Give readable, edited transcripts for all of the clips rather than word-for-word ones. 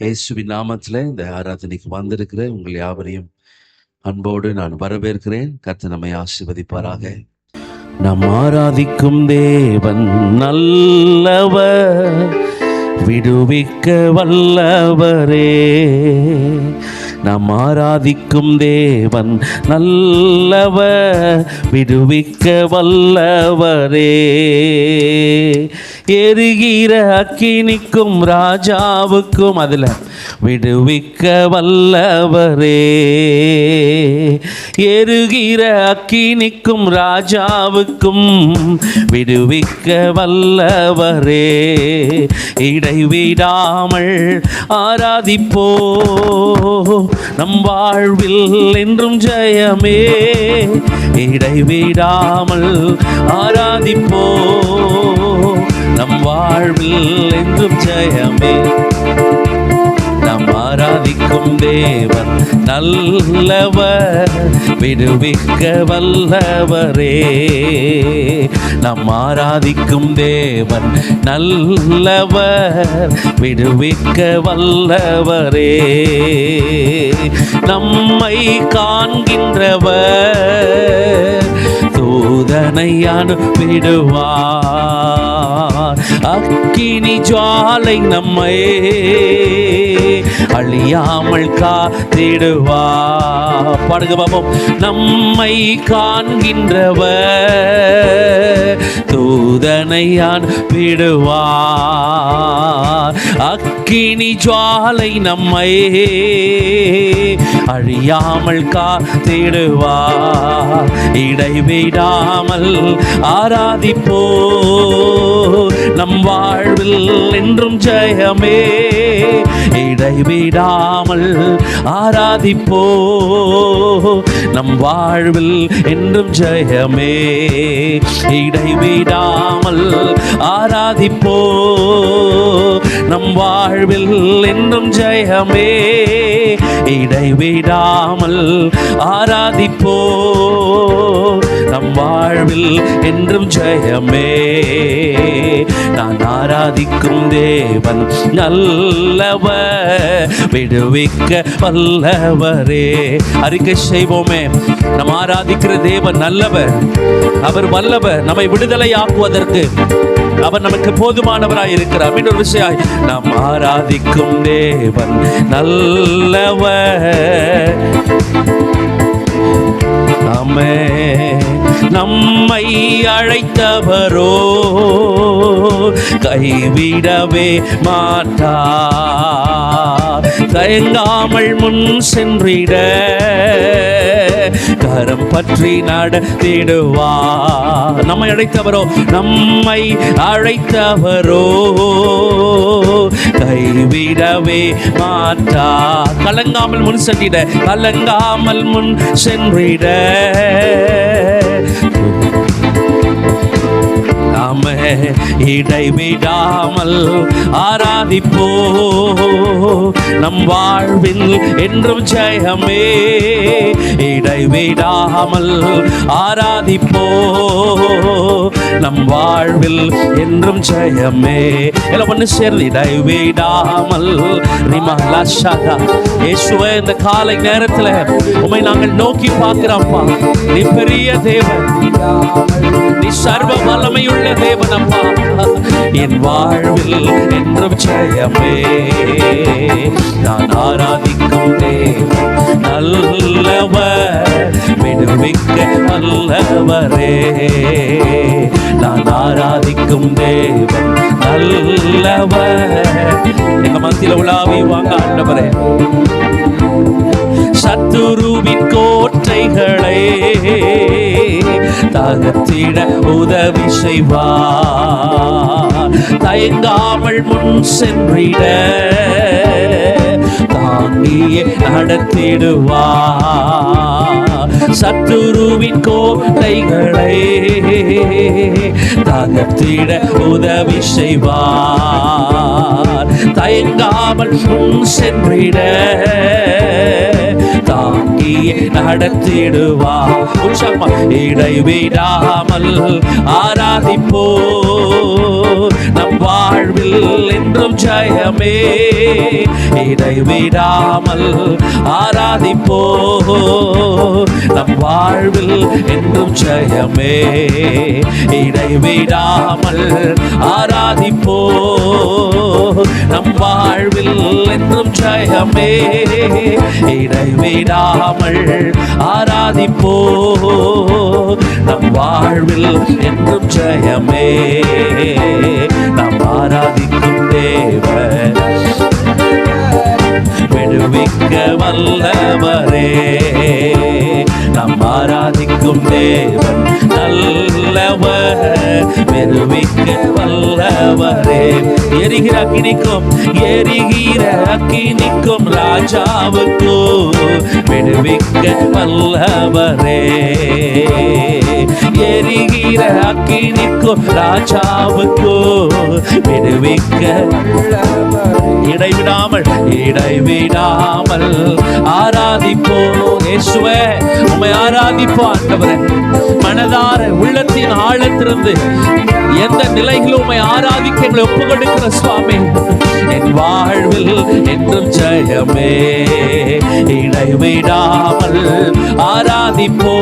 இயேசுவின் நாமத்தில் இந்த ஆராதனைக்கு வந்திருக்கிற உங்கள் யாவரையும் அன்போடு நான் வரவேற்கிறேன். கர்த்தர் நம்மை ஆசீர்வதிப்பாராக. நாம் ஆராதிக்கும் தேவன் நல்லவர், விடுவிக்க வல்லவரே. நாம் ஆராதிக்கும் தேவன் நல்லவர், விடுவிக்க வல்லவரே. எரிகிற அக்கினிக்கும் ராஜாவுக்கும் அதில் விடுவிக்க வல்லவரே. எரிகிற அக்கினிக்கும் ராஜாவுக்கும் விடுவிக்க வல்லவரே. இடைவிடாமல் ஆராதிப்போ, நம் வாழ்வில் என்றும் ஜெயமே. இடைவிடாமல் ஆராதிப்போ, நம் வாழ்வில் என்றும் ஜெயமே. நாம் ஆராதிக்கும் தேவன் நல்லவர், விடுவிக்க வல்லவரே. நாம் ஆராதிக்கும் தேவன் நல்லவர், விடுவிக்க வல்லவரே. நம்மை காண்கின்றவர் தூதனை அனுப்பிடுவார். அக்கினி ஜுவாலை நம்மை அழியாமல் காத்திடுவார். பாடுங்க பாப்போம். நம்மை காண்கின்றவர் தூதனை அனுப்பிடுவார். அக்கினி ஜுவாலை நம்மை அழியாமல் காத்திடுவார். இடைவிடாமல் ஆராதிப்போ, நம் வாழ்வில் என்றும் ஜெயமே. இடைவிடாமல் ஆராதிப்போ, நம் வாழ்வில் என்றும் ஜெயமே. இடைவிடாமல் ஆராதிப்போ, நம் வாழ்வில் என்றும் ஜெயமே. இடைவிடாமல் ஆராதிப்போ, நம் வாழ்வில் என்றும் ஜெயமே. நான் ஆராதிக்கும் தேவன் நல்லவர், விடுவிக்க வல்லவரே. அறிக்கை செய்வோமே. நாம் ஆராதிக்கிற தேவன் நல்லவர், அவர் வல்லவர். நம்மை விடுதலையாக்குவதற்கு அவர் நமக்கு போதுமானவராய் இருக்கிறார். இன்னொரு விஷயம், நாம் ஆராதிக்கும் தேவன் நல்லவர். ஆமே. நம்மை அழைத்தவரோ கைவிடவே மாட்டார். தயங்காமல் முன் சென்றிட கரம் பற்றி நடத்திடுவார். நம்மை அழைத்தவரோ, நம்மை அழைத்தவரோ கைவிடவே மாட்டார். கலங்காமல் முன் சென்றிட, கலங்காமல் முன் சென்றிட நாம இடைவிடாமல் ஆராதிப்போ, நம் வாழ்வில் என்றும் ஜெயமே. இடைவிடாமல் ஆராதிப்போ, நம் வாழ்வில் என்றும் ஜெயமே. எல்லாம் ஒன்று சேர்ந்து இடைவிடாமல் ரிமலஷாதா. இயேசுவே, இந்த காலை நேரத்தில் உம்மை நாங்கள் நோக்கி பார்க்கிறோம்ப்பா. நீ பெரிய தேவன், நீ சர்வ வல்லமையுள்ள தேவன் அப்பா. என் வாழ்வில் என்றும் ஜெயமே. நான் ஆராதிக்கும் தேவன் நல்லவர், விடுவிக்க வல்லவரே. நான் ஆராதிக்கும் தேவன் நல்லவர். எங்க மத்தியில் உலாவி வாங்க ஆண்டவரே. சத்துருவின் கோட்டைகளை தகர்த்திட உதவி செய்வார். தயங்காமல் முன் சென்றிட தாங்கியே நடத்திடுவார். சத்துருவின் கோட்டைகளை தகர்த்திட உதவி செய்வார். தயங்காமல் முன் சென்றிட தாங்கியே நடத்திடுவார். இடைவிடாமல் ஆராதிப்போ, நம் வாழ்வில் என்றும் ஜெயமே. இடைவிடாமல் ஆராதிப்போ, நம் வாழ்வில் என்றும் ஜெயமே. இடைவிடாமல் ஆராதிப்போ, நம் வாழ்வில் என்றும் ஜெயமே. இடைவிடாமல் ஆராதிப்போ, நம் வாழ்வில் என்றும் ஜெயமே. நாம் ஆராதிக்கும் தேவன் விடுவிக்க வல்லவரே. நாம் ஆராதிக்கும் தேவன் நல்லவர், விடுவிக்க வல்லவரே. எரிகிற அக்கினிக்கும் ராஜாவுக்கு விடுவிக்க வல்லவரே. எரிகிற அக்கினிக்கும் ராஜாவுக்கு விடுவிக்க இடைவிடாமல் ஆராதிப்போ. இயேசுவே உம்மை ஆராதிப்போ ஆண்டவரே. மனதார உள்ளத்தின் ஆழத்திலிருந்து எந்த நிலைகளும் உம்மை ஆராதிக்க எங்களை ஒப்பு கொடுக்கிற சுவாமி. என் வாழ்வில் என்றும் ஜெயமே. இடைவிடாமல் ஆராதிப்போ,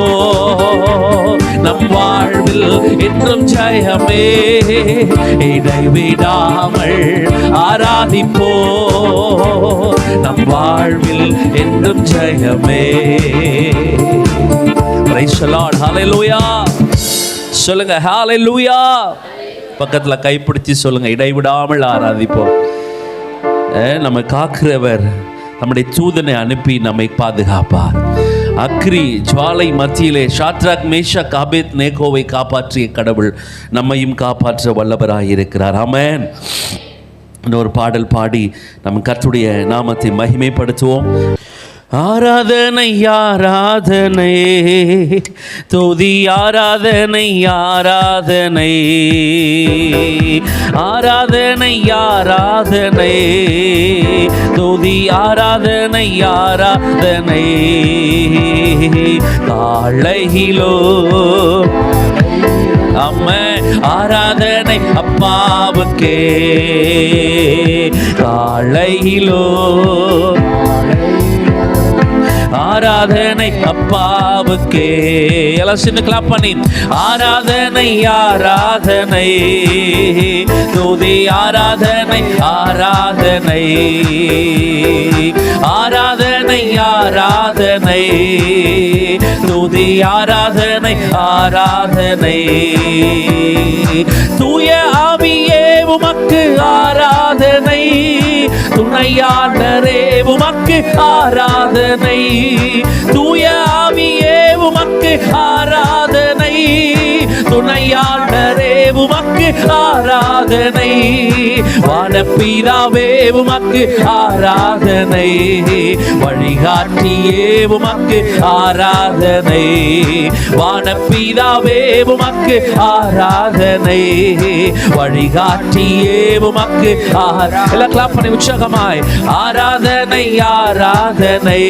நம் வாழ்வில் என்றும் ஜெயமே. இடைவிடாமல் ஆராதிப்போ, நம் வாழ்வில் என்றும் ஜெயமே. Praise the Lord. Hallelujah. சொல்லுங்க hallelujah. பக்கத்துல கைப்பிடிச்சு சொல்லுங்க, இடைவிடாமல் ஆராதிப்போம். நம்ம காக்கிறவர் நம்முடைய தூதனை அனுப்பி நம்மை பாதுகாப்பார். அக்னி ஜுவாலை மத்தியிலே ஷாத்ராக் மேஷாக் ஆபேத்நேகோவை காப்பாற்றிய கடவுள் நம்மையும் காப்பாற்ற வல்லவராயிருக்கிறார். ஆமென். இன்னொரு பாடல் பாடி நம் கர்த்தருடைய நாமத்தை மகிமைப்படுத்துவோம். ஆராதனை ஆராதனை துதி ஆராதனை ஆராதனை ஆராதனை ஆராதனை துதி ஆராதனை ஆராதனை காலையிலோ அம்மே ஆராதனை அப்பாவுக்கே காலையிலோ ஆராதனை அப்பாவுக்கே. எல்லாம் சின்ன கிளாப் பண்ணி ஆராதனை ஆராதனை துதி ஆராதனை ஆராதனை ஆராதனை ஆராதனை துதி ஆராதனை ஆராதனை. தூய ஆவியே உமக்கு ஆராதனை, துணையாளரே உமக்கு ஆராதனை. தூய ஆவியே உமக்கு ஆராதனை, துணையாளரே உமக்கு ஆராதனை. வானபிதாவே உமக்கு ஆராதனை, வழிகாட்டியே உமக்கு ஆராதனை. வானபிதாவே உமக்கு ஆராதனை, வழிகாட்டியே உமக்கு எல்லாம் கிளாப் பண்ணி உற்சாகமாய் ஆராதனை ஆராதனை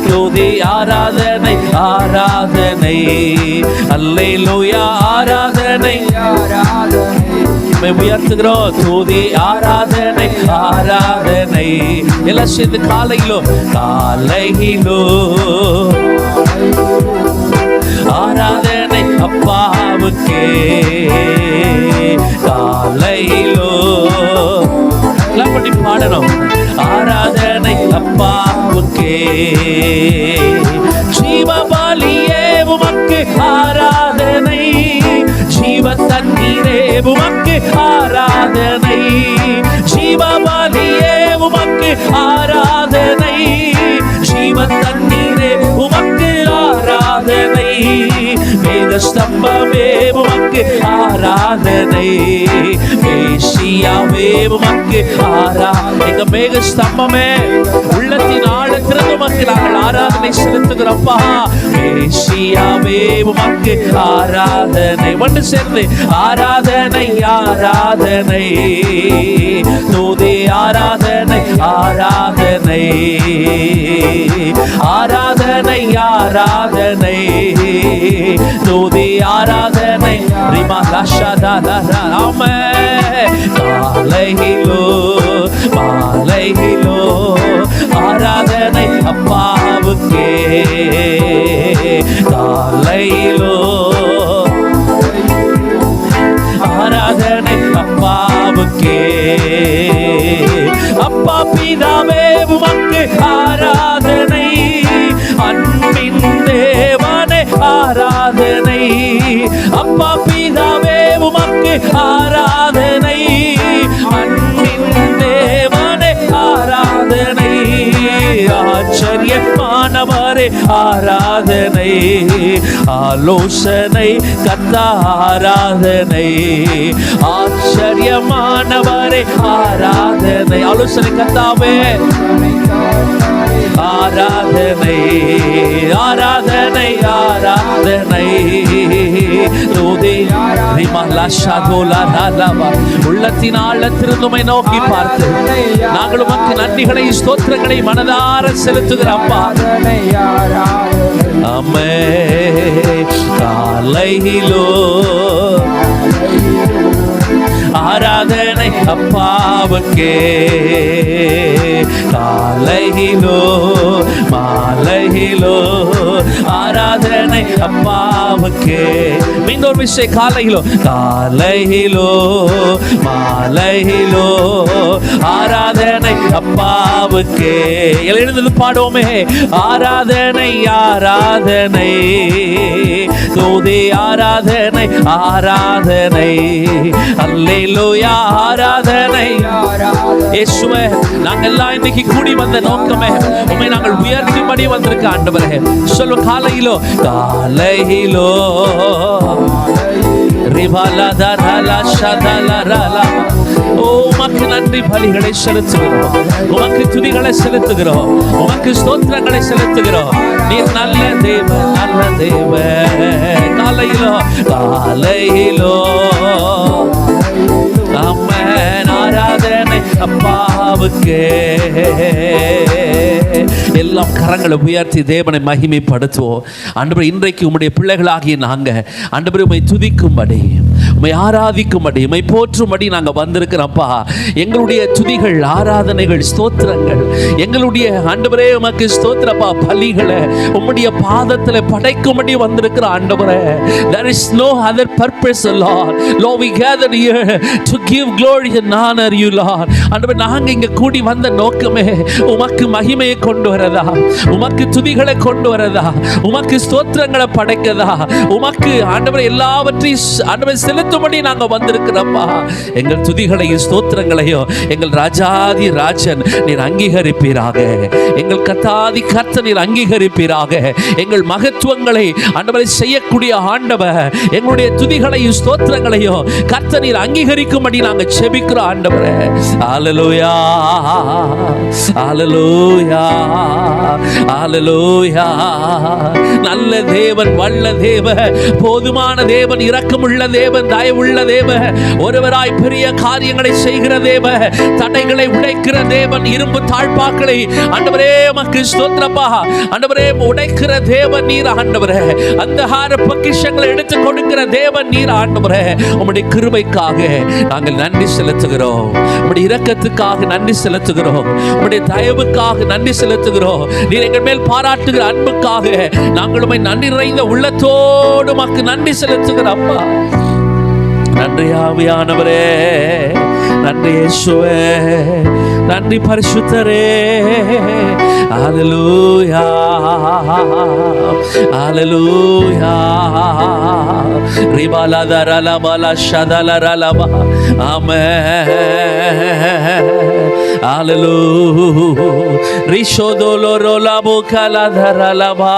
துதி ஆராதனை ஆராதனை அல்லேலூயா ஆராதனை உயர்த்துகிறோம். துதி ஆராதனை ஆராதனை எல்லாம் சேர்ந்து காலையிலோ ஆராதனை அப்பாவுக்கே காலையிலோ பண்ணி பாடணும். ஆராதனை அப்பாவுக்கே ஜீவபலியே உமக்கு ஆராதனை, ஜீவ தண்ணீரே உமக்கு ஆராதனை. ஜீவபலியே உமக்கு ஆராதனை, ஜீவ தண்ணீரே உமக்கு ஆராதனை. மேக ஸ்தம்பமே உமக்கு ஆராதனை, மேசியாவே உமக்கு எங்க மேக ஸ்தம்பமே உள்ளத்தின் ஆழத்திலிருந்து உமக்கு நாங்கள் ஆராதனை செலுத்துகிறோம்ப்பா. மேசியாவே உமக்கு ஆராதனை. ஒன்று சேர்ந்து ஆராதனை ஆராதனை துதி ஆராதனை ஆராதனை ஆராதனை ஆராதனை துதி துதி ஆராதனை ரிமா லஷதலரா. ஆமென். காலையிலோ மாலையிலோ ஆராதனை அப்பாவுக்கே. காலையிலோ ஆராதனை அப்பாவுக்கே. அப்பா பிதாவே உமக்கு ஆராதனை, அன்பின் தேவனே ஆராதனை. அப்பா பிதாவே உமக்கு ஆராதனை, அன்பின் தேவனே ஆராதனை. ஆச்சரியமானவரே ஆராதனை, ஆலோசனை கர்த்தா ஆராதனை. ஆச்சரியமானவரே ஆராதனை, ஆலோசனை கர்த்தாவே ஆராதனை. ஆராதனை ஆராதனை உள்ளத்தின் ஆழத்திலிருந்து உம்மை நோக்கி பார்த்து நாங்கள் உமக்கு நன்றிகளை ஸ்தோத்திரங்களை மனதார செலுத்துகிற அப்பா. ஆமென். காலையிலோ ஆராதனை அப்பாவுக்கே. காலையிலோ மாலையிலோ ஆராதனை அப்பாவுக்கே. மீண்டும் ஒரு விஷயம், காலையிலோ காலையிலோ மாலையிலோ ஆராதனை அப்பாவுக்கே. எழுந்து பாடுவோமே. ஆராதனை ஆராதனை துதி ஆராதனை ஆராதனை. அல்லேலூயா ஆராதனை. இயேசுவே, நாங்கள் எல்லாம் இன்னைக்கு கூடி வந்த நோக்கமே உம்மை நாங்கள் உயர்த்தும்படி வந்திருக்க ஆண்டவரே. சொல்லுங்க. காலையிலோ காலையிலோ உமக்கு நன்றி பலிகளை செலுத்துகிறோம், உமக்கு துதிகளை செலுத்துகிறோம், உமக்கு ஸ்தோத்திரங்களை செலுத்துகிறோம். நீர் நல்ல தேவன், நல்ல தேவன். காலையிலோ காலையிலோ ஆமென். ஆராதனை அப்பாவுக்கே. எல்லாம் கரங்களை உயர்த்தி தேவனை மகிமைப்படுத்துவோம். ஆண்டவரே, இன்றைக்கு உம்முடைய பிள்ளைகளாகிய நாங்க ஆண்டவரே உம்மை துதிக்கும்படி, உம்மை ஆராதிக்கும்படி, உம்மை போற்றும்படி நாங்க வந்திருக்கிறோம்ப்பா. எங்களுடைய துதிகள், ஆராதனைகள், ஸ்தோத்திரங்கள், எங்களுடைய ஆண்டவரே உமக்கு ஸ்தோத்திரப்பா பலிகளை உம்முடைய பாதத்தில் படைக்கும்படி வந்திருக்கிற ஆண்டவரே. There is no other purpose, Lord. Lord, we gather here to give glory and honor you, Lord. ஆண்டவரே, நாங்க இங்க கூடி வந்த நோக்கமே உமக்கு மகிமையை கொண்டு வரதா, உமக்கு துதிகளை கொண்டு வரதா, உமக்கு ஸ்தோத்திரங்களை படைக்கதா, உமக்கு ஆண்டவரே எல்லாவற்றையும் ஆண்டவரே செலுத்தும்படி நாங்க வந்திருக்கிறோம்ப்பா. எங்கள் துதிகளையும் ஸ்தோத்திரங்களையும் எங்கள் ராஜாதி ராஜன் நீர் அங்கீகரிப்பீராக. எங்கள் கர்த்தாதி கர்த்தர் நீர் அங்கீகரிப்பீராக. எங்கள் மகத்துவங்களை ஆண்டவரை செய்யக்கூடிய ஆண்டவர் எங்களுடைய துதிகளையும் ஸ்தோத்திரங்களையும் கர்த்தர் நீர் அங்கீகரிக்கும்படி நாங்க செபிக்கிறோம் ஆண்டவரே. ஹல்லேலூயா ஹல்லேலூயா ஹல்லேலூயா. நல்ல தேவன், வல்ல தேவன், போதுமான தேவன், இரக்கமுள்ள தேவன், தயவுள்ள தேவன், ஒருவராய் பெரிய காரியங்களை செய்கிற தேவன், தடைகளை உடைக்கிற தேவன், இரும்பு தாழ்பாக்களை ஆண்டவரே உமக்கு ஸ்தோத்திரப்பா ஆண்டவரே உடைக்கிற தேவன் நீர் ஆண்டவரே. அந்தகார பொக்கிஷங்களை எடுத்து கொடுக்கிற தேவன் நீர் ஆண்டவரே. உம்முடைய கிருபைக்காக நாங்கள் நன்றி செலுத்துகிறோம், உம்முடைய இரக்கத்துக்காக நன்றி செலுத்துகிறோம், உம்முடைய தயவுக்காக நன்றி செலுத்துகிறோம். நீர் எங்கள் மேல் பாராட்டுகிற அன்புக்காக நாங்கள் உம்மை நன்றி நிறைந்த உள்ளத்தோடு உமக்கு நன்றி செலுத்துகிறோம் அப்பா. நன்றி ஆவியானவரே, நன்றி இயேசுவே, நன்றி பரிசுத்தரே. ஹல்லேலூயா ஹல்லேலூயா. ரிபாலதரலபல ஷதலரலப. ஆமென். ஹல்லேலூயா. ரிஷோதோலோரோலபு கலதரலபா.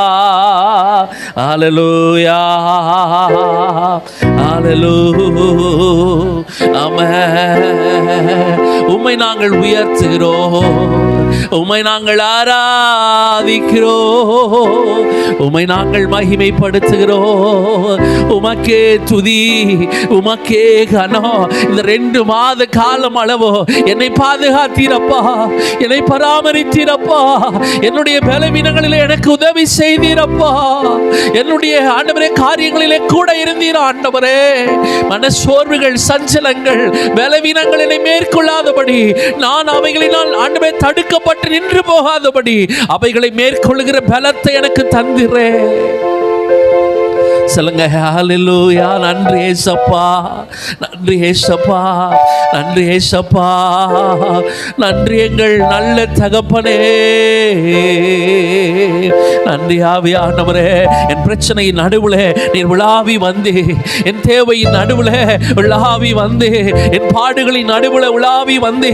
ஹல்லேலூயா ஹல்லேலூயா. ஆமென். உம்மை நாங்கள் உயர்த்துகிறோம், உம்மை நாங்கள் ஆராதிக்கிறோம், உம்மை நாங்கள் மகிமைப்படுத்துகிறோம். உமக்கே துதி, உமக்கே கனம். இந்த 2 மாத காலம் அளவோ என்னை பாதுகாத்தீரப்பா. நடத்தினீரப்பா, என்னை பராமரித்தீரப்பா, என்னுடைய பலவீனங்களிலே எனக்கு உதவி செய்தீரப்பா, என்னுடைய ஆண்டவரே காரியங்களிலே கூட இருந்தீர் ஆண்டவரே. மனசோர்வுகள், சஞ்சலங்கள், பலவீனங்கள் என்னை மேற்கொள்ளாதபடி, நான் அவைகளினால் ஆண்டவரே தடுக்கப்பட்டு நின்று போகாதபடி அவைகளை மேற்கொள்ளுகிற பலத்தை எனக்கு தந்திரே. சொல்லுங்க ஹல்லேலூயா. நன்றி ஏசப்பா, நன்றி ஏசப்பா, நன்றி ஏசப்பா, நன்றி எங்கள் நல்ல தகப்பனே. நன்றி ஆவியானவரே. என் பிரச்சனையின் நடுவில் நீர் விழாவி வந்து, என் தேவையின் நடுவில் விழாவி வந்து, என் பாடுகளின் நடுவில் விழாவி வந்து,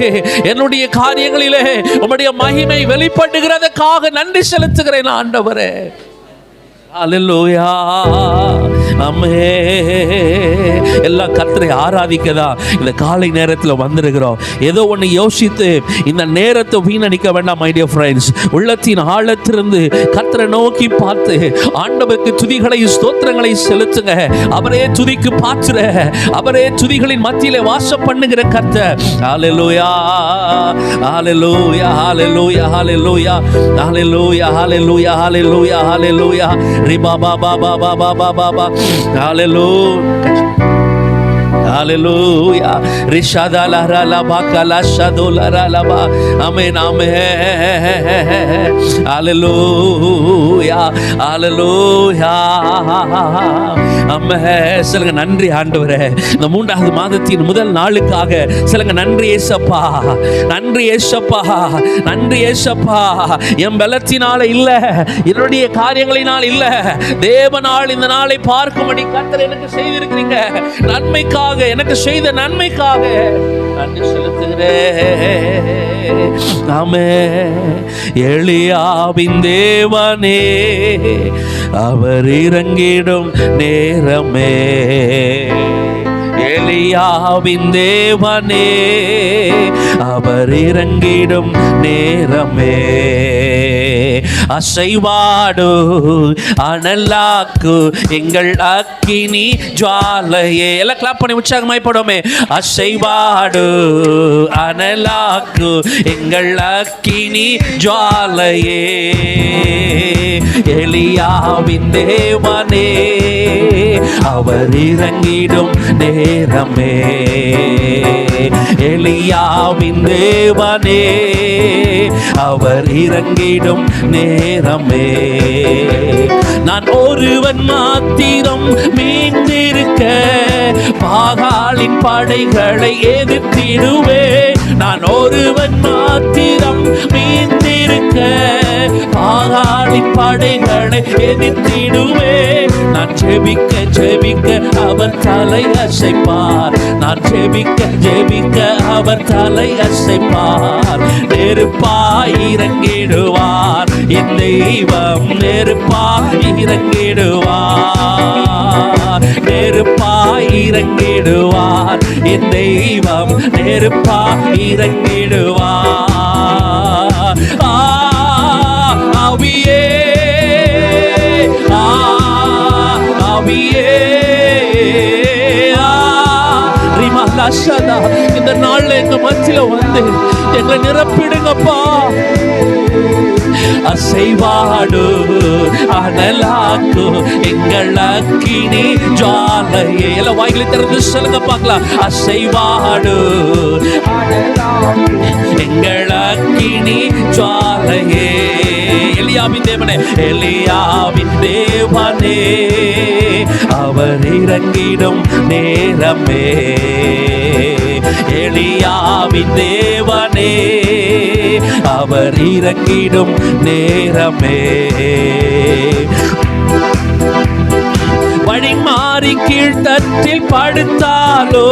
என்னுடைய காரியங்களிலே உம்முடைய மகிமை வெளிப்படுகிறதுக்காக நன்றி செலுத்துகிறேன் ஆண்டவரே. அல்லேலூயா. ஆமே. எல்லாம் கர்த்தரை ஆராதிக்கதா இந்த காலை நேரத்தில் வந்திருக்கிறோம். ஏதோ ஒன்று யோசித்து இந்த நேரத்தை வீணடிக்க வேண்டாம் மை டியர் ஃப்ரெண்ட்ஸ். உள்ளத்தின் ஆழத்திலிருந்து கர்த்தரை நோக்கி பார்த்து ஆண்டவருக்கு துதிகளை ஸ்தோத்திரங்களை செலுத்துங்க. அவரே துதிக்கு பாத்துற, அவரே துதிகளின் மத்தியிலே வாசம் பண்ணுகிற கர்த்தர். ஹல்லேலூயா, ஹல்லேலூயா, ஹல்லேலூயா, ஹல்லேலூயா, ஹல்லேலூயா, ஹல்லேலூயா, ஹல்லேலூயா, ஹல்லேலூயா. Riba ba ba ba ba ba ba ba ba. Hallelujah. Hallelujah. Rishada la ra la ba ka la shado la ra la ba. Amen, amen. Hallelujah, hallelujah. Amen. சொல்லுங்க நன்றி ஆண்டவரே. இந்த 3வது மாதத்தின் முதல் நாளுக்காக சொல்லுங்க நன்றி ஏசப்பா, நன்றி ஏசப்பா, நன்றி ஏசப்பா. என் பலத்தினால இல்ல, என்னுடைய காரியங்களினால் இல்ல, தேவனால் இந்த நாளை பார்க்கும்படி கர்த்தர் எனக்கு செய்திருக்கிறீங்க. நன்மைக்காக, எனக்கு செய்த நன்மைக்காக நன்றி செலுத்துகிறேன். ஆமென். எலியாவின் தேவனே, அவர் இறங்கிடும் நேரமே. எலியாவின் தேவனே, அவர் இறங்கிடும் நேரமே. அசைவாடு அனலாக்கு எங்கள் அக்கினி ஜுவாலையே. எல்லாம் கிளாப் பண்ணி உற்சாகமாய் போடுமே. அசைவாடு அனலாக்கு எங்கள் அக்கினி ஜுவாலையே. எலியாவின் தேவனே, அவர் இறங்கிடும் நேரமே. எலியாவின் தேவனே, அவர் இறங்கிடும் நேரமே. நான் ஒருவன் மாத்திரம் மீந்திருக்க பாகாலின் படைகளை எதிர்த்திடுவே. நான் ஒருவன் மாத்திரம் மீந்திருக்க பாகாலின் படைகளை எதிர்த்திடுவே. நான் ஜெபிக்க ஜெபிக்க அவர் தலை அசைப்பார். நான் ஜெபிக்க ஜெபிக்க அவர் தலை அசைப்பார். நெருப்பாய் இறங்கிடுவார் என் தெய்வம், நெருப்பாய் இறங்கிடுவார். நெருப்பாய் இறங்கிடுவார் என் தெய்வம், நெருப்பாய் இறங்கிடுவார். ஆவியே, ஆவியே, இந்த நாள்ல எங்க மத்தியில வந்து எங்களை நிரப்பிடுங்கப்பா. அசைவாடு அனலாக்கு எங்கள் அக்கினி ஜுவாலையே. எல்லாம் வாய்களை திறந்து சொல்லுங்க பார்க்கலாம். அசைவாடு எங்கள் அக்கினி ஜுவாலையே. எலியாவின் தேவனே, எலியாவின் தேவனே, அவர் இறங்கிடும் நேரமே. எலியாவின் தேவனே, அவர் இறங்கிடும் நேரமே. வழி மாறி கீழ்த்தட்டில் படுத்தாலோ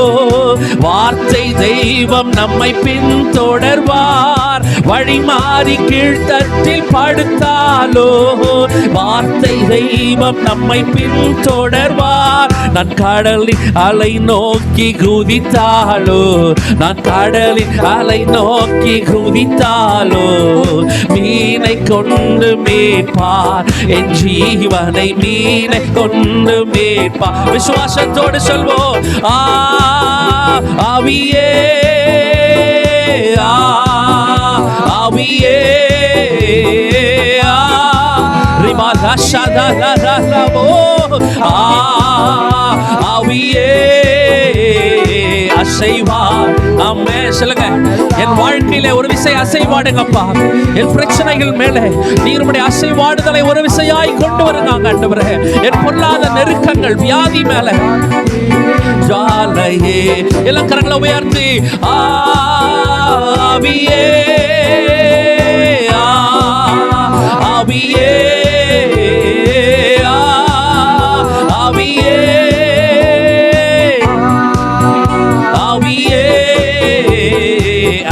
வார்த்தை தெய்வம் நம்மை பின்தொடர்வார். வழி மாறி கீழ்த்தட்டில் படுத்தாலோ வார்த்தை தெய்வம் நம்மை பின்தொடர்வார். நான் கடலின் அலை நோக்கி குதித்தாலோ, நான் கடலின் அலை நோக்கி குதித்தாலோ மீனை கொண்டு மீட்பார். என் ஜீவனை மீனை கொண்டு மீட்பார். விசுவாசத்தோடு சொல்வோம். ஆவியே, ஆவியே அசைவார். ஆமே சொல்லுங்க, என் வாழ்க்கையில ஒரு விசை அசைவாடுங்கப்பா. என் பிரச்சனைகள் மேல நீர் உம்முடைய அசைவாடுதலை ஒரு விசையாய் கொண்டு வருங்க ஆண்டவரே. என் பொருளாதார நெருக்கங்கள் வியாதி மேல ஜாலையே எல்லாம் கரங்களை உயர்த்தி ஆவியே ஆவியே ஆவியே ஆவியே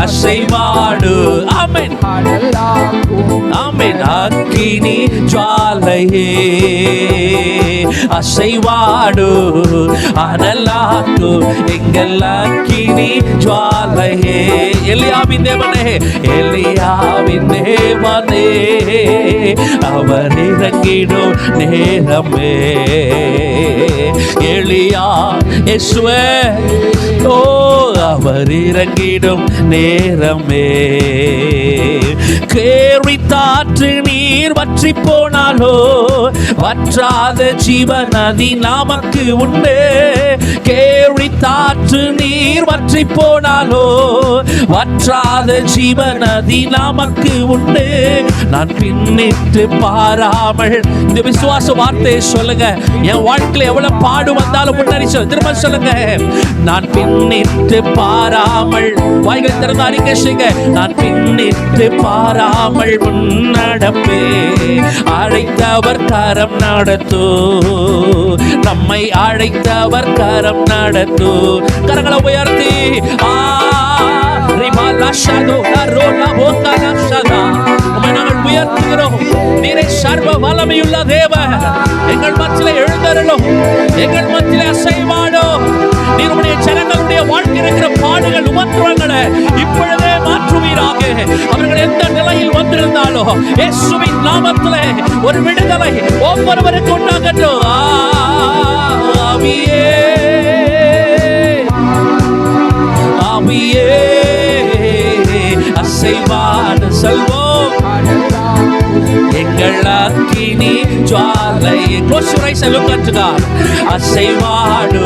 அசைவாடு. ஆமென் ஆமென். அக்கினி ஜுவாலையே அசைவாடு அனலாக்கு எங்கள் அக்கினி ஜுவாலையே. எலியாவின் தேவனே எலியாவின் தேவனே அவர் இறங்கிடும் நேரமே. எலியா இயேசுவே ஓ அவர் இறங்கிடும் நேரமே. கேரித்தாற்று நீர் வற்றி போனாலோ வற்றாத ஜீவநதி நமக்கு உண்டு. கேரித்தாற்று நீர் வற்றி போனாலோ வற்றாத ஜீவநதி நமக்கு உண்டு. நான் பின்னிட்டு பாராமல் இந்த விசுவாச வார்த்தையை சொல்லுங்க. என் வாழ்க்கையில எவ்வளவு பாடு வந்தாலும் முன்னாடி திரும்ப சொல்லுங்க. நான் பின்னிட்டு பாராமல் வாய்களை திறந்து அறிக்கை செய்யுங்க. நான் பின்னிட்டு பாராமல் முன்னடப்பே. அழைத்தவர் கரம் நடத்தோ நம்மை அழைத்தவர் கரம் நடத்தோ. கரங்களை உயர்த்தி நாங்கள் உயர்த்துகிறோம். நீரை சர்வ வல்லமையுள்ள தேவன் எங்கள் மத்தியிலே எழுந்தருளும், எங்கள் மத்தியிலே அசைவாடும். நீருடைய ஜனங்களுடைய வாழ்க்கை இருக்கிற பாடுகள் உபத்திரவங்களை இப்பொழுதே மாற்றுவீராக. அவர்கள் எந்த நிலையில் வந்திருந்தாலோ இயேசுவின் நாமத்திலே ஒரு விடுதலை ஒவ்வொருவருக்கு உண்டாகட்டும். ஆவியே ஆவியே அசைவாடு செல்வோம் எங்கள் அக்கினி ஜுவாலை. கோசுரை செல்லுங்கள் அசைவாடு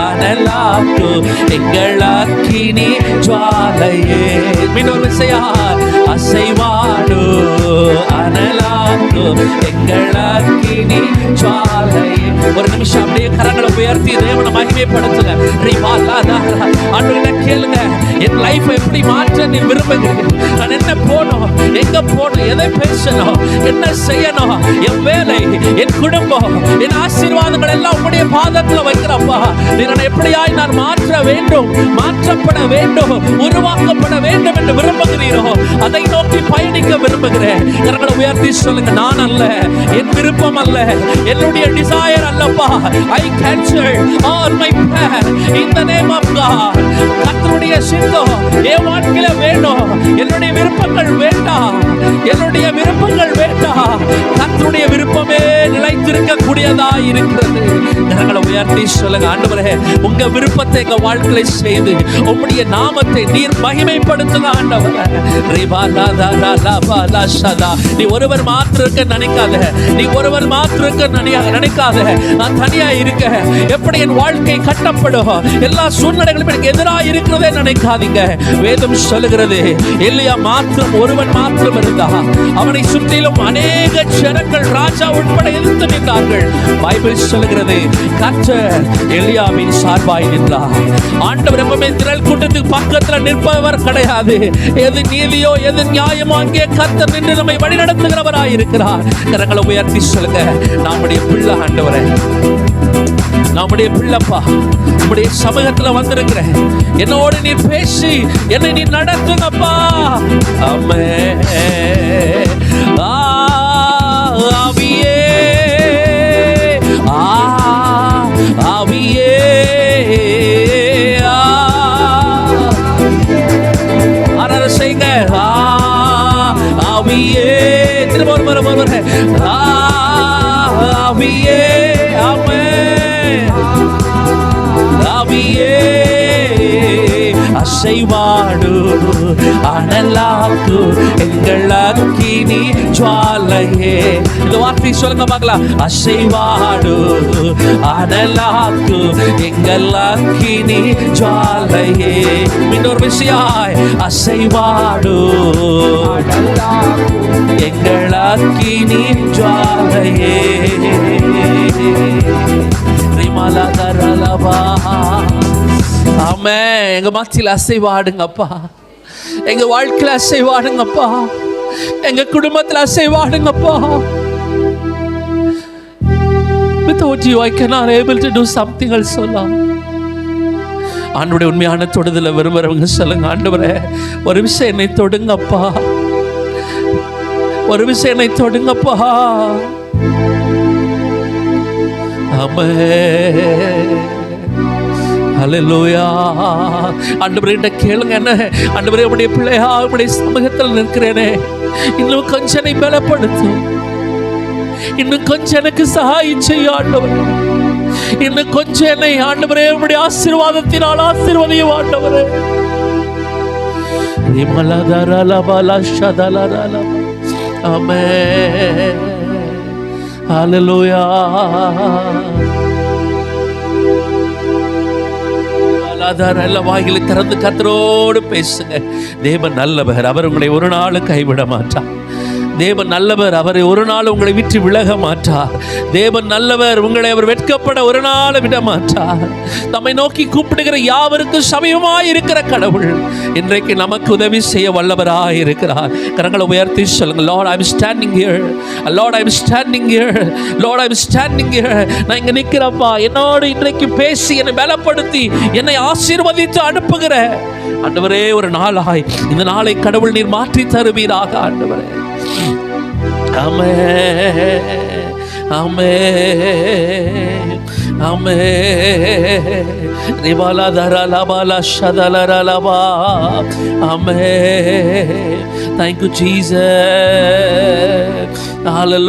அனலாக்கு எங்கள் அக்கினி ஜுவாலையே. மீண்டும் விசையா அசைவாடு அனலாக்கு எங்கள் அக்கினி ஜுவாலையே. ஒரு நிமிஷம் அப்படியே கரங்களை உயர்த்தி தேவனை மகிமைப்படுத்துங்க. ஆண்டவரே கேளுங்க, என் லைஃப் எப்படி மாற்ற நீ விரும்புகிறீங்க? நான் என்ன போகணும், எங்க போகணும், எதை பேசணும், என்ன செய்யணும், என் வேலை, என் குடும்பம், என் ஆசீர்வாதங்கள் எல்லாம் உங்களுடைய பாதத்தில் வைக்கிறப்பா. நீ எப்படியாய் நான் மாற்ற வேண்டும், மாற்றப்பட வேண்டும், உருவாக்கப்பட வேண்டும் என்று விரும்புகிறீரோ அதை நோக்கி பயணிக்க விரும்புகிறேன். கரங்களை உயர்த்தி சொல்லுங்க. நான் அல்ல, என் விருப்பம் அல்ல, என்னுடைய desire அல்லப்பா. I cancel all my plan in the name of God. கர்த்தருடைய சித்தம் என் வாழ்க்கையில வேணும். என்னுடைய விருப்பங்கள் வேண்டாம், என்னுடைய விருப்பங்கள் வேண்டாம். கர்த்தருடைய விருப்பமே நிலைத்திருக்க கூடியதா இருக்கிறது. கரங்களை உயர்த்தி சொல்லுங்க. ஆண்டவரே உங்க விருப்பத்தை எங்க வாழ்க்கையில செய்து உம்முடைய நாமத்தை நீர் மகிமைப்படுத்துங்க ஆண்டவரே. நீ ஒருவர் மாத்திருக்க நினைக்காத, நீ ஒருவர் மாத்திருக்க நினைக்காத. நான் தனியா இருக்க எப்படி என் வாழ்க்கை கட்டப்படும், எல்லா சூழ்நிலைகளும் எனக்கு எதிராக இருக்கிறதே நினைக்காதீங்க. வேதம் சொல்லுகிறது எலியா மாத்திரம் ஒருவன் மாத்திரம் இருந்தா அவனை சுற்றிலும் அநேக ஜனங்கள் ராஜா உட்பட எதிர்த்து நின்றார்கள். பைபிள் சொல்லுகிறது கர்த்தர் எலியாவின் சார்பாய் நின்றார். ஆண்டவர் எப்பவுமே திரள் கூட்டத்துக்கு பக்கத்தில் நிற்பவர் கிடையாது. எது நீதியோ எது நியாயமோ அங்கே கர்த்தர் நின்று நம்மை வழிநடத்துகிறவராய் இருக்கிறார். கரங்களை உயர்த்தி சொல்லுங்க. நம்முடைய பிள்ளை ஆண்டவரே, நம்முடைய பிள்ளைப்பா, நம்முடைய சமூகத்துல வந்திருக்கிற என்னோடு நீ பேசி என்னை நீ நடத்துங்கப்பா. ஆமென். ஆவியே ஆவியே அரசைங்க ஆவியே. திரும்ப ஒரு ஆவியே. ஆமென். ஆவியே அசைவாடு அனலாக்கு எங்கள் அக்கினி ஜுவாலையே. இந்த வார்த்தை சொல்லுங்க பார்க்கலாம். அசைவாடு அனலாக்கு எங்கள் அக்கினி ஜுவாலையே. இன்னொரு விஷயம், அசைவாடு எங்கள் அக்கினி ஜுவாலையே. ஆமே, எங்க மத்தியில் அசைவாடுங்கப்பா, எங்க வாழ்க்கையில் அசைவாடுங்கப்பா, எங்க குடும்பத்தில் அசைவாடுங்கப்பா. Without you I cannot able to do something else. ஆண்டவருடைய உண்மையான தொடுதலை விரும்புறவங்க சொல்லுங்க, ஆண்டவரே ஒரு விஷயம் என்னை தொடுங்கப்பா, ஒரு விஷயம் என்னை தொடுங்கப்பா. ஹல்லேலூயா. ஆண்டவரே கேளுங்க, என்ன ஆண்டவரே உம்முடைய பிள்ளையா உம்முடைய சமூகத்தில் நிற்கிறேனே, இன்னும் கொஞ்சம் என்னை பலப்படுத்தும், இன்னும் கொஞ்சம் எனக்கு சகாயம் செய்யும் ஆண்டவரே, இன்னும் கொஞ்சம் என்னை ஆண்டவரே உம்முடைய ஆசீர்வாதத்தினால் ஆசீர்வதியும் ஆண்டவரே. ஆமென். ஹல்லேலூயா. வாயிலை திறந்து கர்த்தரோடு பேசுங்க. தேவன் நல்லவர், அவர் உங்களை ஒரு நாள் கைவிட மாட்டார். தேவன் நல்லவர், அவரை ஒரு நாள் உங்களை விட்டு விலக மாட்டார். தேவன் நல்லவர், உங்களை அவர் வெட்கப்பட ஒரு நாள் விட மாட்டார். நம்மை நோக்கி கூப்பிடுகிற யாவருக்கும் சமீபமாய் இருக்கிற கடவுள் இன்றைக்கு நமக்கு உதவி செய்ய வல்லவராய் இருக்கிறார். கரங்களை உயர்த்தி சொல்லுங்க, Lord I am standing here, Lord I am standing here, Lord I am standing here. நான் இங்க நிக்கிறப்பா, என்னோடு இன்றைக்கு பேசி என்னை பலப்படுத்தி என்னை ஆசீர்வதித்து அனுப்புகிற ஆண்டவரே, ஒரு நாளாய் இந்த நாளை கடவுள் நீர் மாற்றி தருவீராக ஆண்டவரே. ஆமென், ஆமென், ஆமென். ரிபாலா தரலபாலா ஷதலரலபா. ஆமென். Thank you Jesus. Hallelujah.